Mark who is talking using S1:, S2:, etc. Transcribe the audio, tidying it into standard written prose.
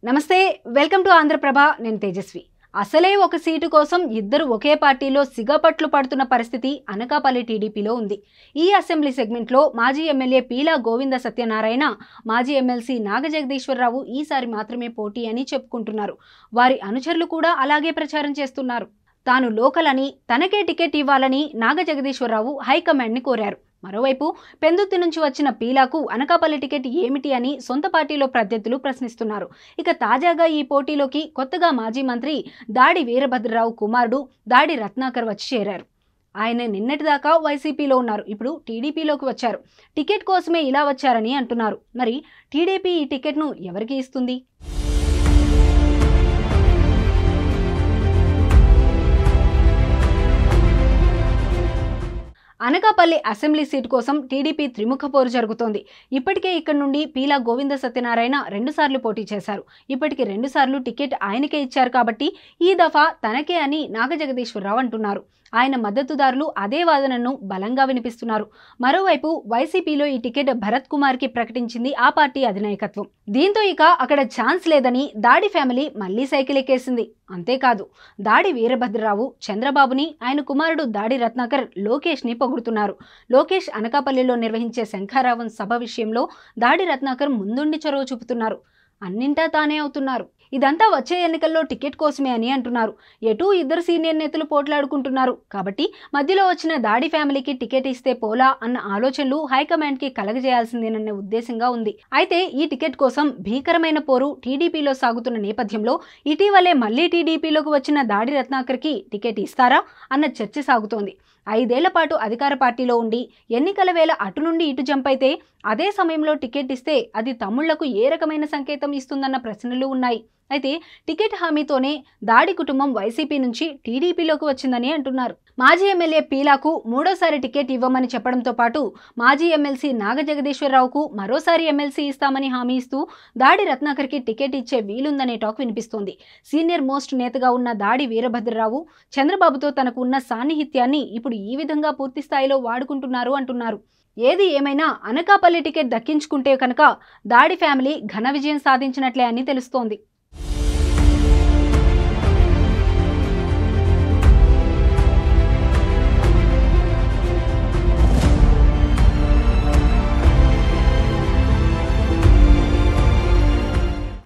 S1: నమస్తే welcome to Andhraprabha నేను తేజస్వి అసలే ఒక సీటు కోసం ఇద్దరు ఒకే పార్టీలో సిగపట్లు పడుతున్న పరిస్థితి అనకాపల్లి టీడీపీలో ఉంది। ఈ అసెంబ్లీ సెగ్మెంట్ లో మాజీ ఎమ్మెల్యే పీలా గోవింద సత్యనారాయణ, మాజీ ఎమ్మెల్సీ నాగజగదీశ్వరరావు ఈసారి మాత్రమే పోటీ అని చెప్పుకుంటున్నారు। వారి అనుచరులు కూడా అలాగే ప్రచారం చేస్తున్నారు। తాను లోకల్ అని తనకే టికెట్ ఇవ్వాలని నాగజగదీశ్వరరావు హైకమాండ్ ని కోరారు। మరోవైపు పెందుర్తి నుంచి వచ్చిన పీలాకు అనకాపల్లి టికెట్ ఏమిటి అని సొంత పార్టీలో ప్రత్యర్థులు ప్రశ్నిస్తున్నారు। ఇక తాజాగా ఈ పోటీలోకి కొత్తగా మాజీ మంత్రి దాడి వీరభద్రరావు కుమారుడు దాడి రత్నాకర్ వచ్చి చేరారు। ఆయన నిన్నటిదాకా వైసీపీలో ఉన్నారు, ఇప్పుడు టీడీపీలోకి వచ్చారు। టికెట్ కోసమే ఇలా వచ్చారని అంటున్నారు। మరి టీడీపీ ఈ టికెట్ను ఎవరికి ఇస్తుంది? అనకాపల్లి అసెంబ్లీ సీటు కోసం టీడీపీ త్రిముఖ పోరు జరుగుతోంది। ఇప్పటికే ఇక్కడ నుండి పీలా గోవింద సత్యనారాయణ 2 సార్లు పోటీ చేశారు। ఇప్పటికి 2 సార్లు టికెట్ ఆయనకే ఇచ్చారు కాబట్టి ఈ దఫా తనకే అని నాగజగదీశ్వరరావు అంటున్నారు। ఆయన మద్దతుదారులు అదే వాదనను బలంగా వినిపిస్తున్నారు। మరోవైపు వైసీపీలో ఈ టికెట్ భరత్ కుమార్ కి ప్రకటించింది ఆ పార్టీ అధినాయకత్వం। దీంతో ఇక అక్కడ ఛాన్స్ లేదని దాడి ఫ్యామిలీ మళ్లీ సైకిల్ ఎక్కేసింది। అంతేకాదు దాడి వీరభద్రరావు చంద్రబాబుని, ఆయన కుమారుడు దాడి రత్నాకర్ లోకేష్ ని పొగుడుతున్నారు। లోకేష్ అనకాపల్లిలో నిర్వహించే శంఖారావం సభ విషయంలో దాడి రత్నాకర్ ముందుండి చొరవ చూపుతున్నారు। అన్నింటా తానే అవుతున్నారు। ఇదంతా వచ్చే ఎన్నికల్లో టికెట్ కోసమే అని అంటున్నారు। ఎటు ఇద్దరు సీనియర్ నేతలు పోట్లాడుకుంటున్నారు కాబట్టి మధ్యలో వచ్చిన దాడి ఫ్యామిలీకి టికెట్ ఇస్తే పోలా అన్న ఆలోచనలు హైకమాండ్ కి కలగజేయాల్సిందేనన్న ఉద్దేశంగా ఉంది। అయితే ఈ టికెట్ కోసం భీకరమైన పోరు టీడీపీలో సాగుతున్న నేపథ్యంలో ఇటీవలే మళ్లీ టీడీపీలోకి వచ్చిన దాడి రత్నాకర్ కి టికెట్ ఇస్తారా అన్న చర్చ సాగుతోంది। 5 ఏళ్ల పాటు అధికార పార్టీలో ఉండి ఎన్నికల వేళ అటు నుండి ఇటు జంప్ అయితే అదే సమయంలో టికెట్ ఇస్తే అది తమ్ముళ్లకు ఏ రకమైన సంకేతం ఇస్తుందన్న ప్రశ్నలు ఉన్నాయి। అయితే టికెట్ హామీతోనే దాడి కుటుంబం వైసీపీ నుంచి టీడీపీలోకి వచ్చిందని అంటున్నారు। మాజీ ఎమ్మెల్యే పీలాకు మూడోసారి టికెట్ ఇవ్వమని చెప్పడంతో పాటు మాజీ ఎమ్మెల్సీ నాగజగదీశ్వరరావుకు మరోసారి ఎమ్మెల్సీ ఇస్తామని హామీ ఇస్తూ దాడి రత్నాకర్కి టికెట్ ఇచ్చే వీలుందనే టాక్ వినిపిస్తోంది। సీనియర్ మోస్ట్ నేతగా ఉన్న దాడి వీరభద్రరావు చంద్రబాబుతో తనకు ఉన్న సాన్నిహిత్యాన్ని ఇప్పుడు ఈ విధంగా పూర్తి స్థాయిలో వాడుకుంటున్నారు అంటున్నారు। ఏది ఏమైనా అనకాపల్లి టికెట్ దక్కించుకుంటే కనుక దాడి ఫ్యామిలీ ఘన విజయం సాధించినట్లే అని తెలుస్తోంది।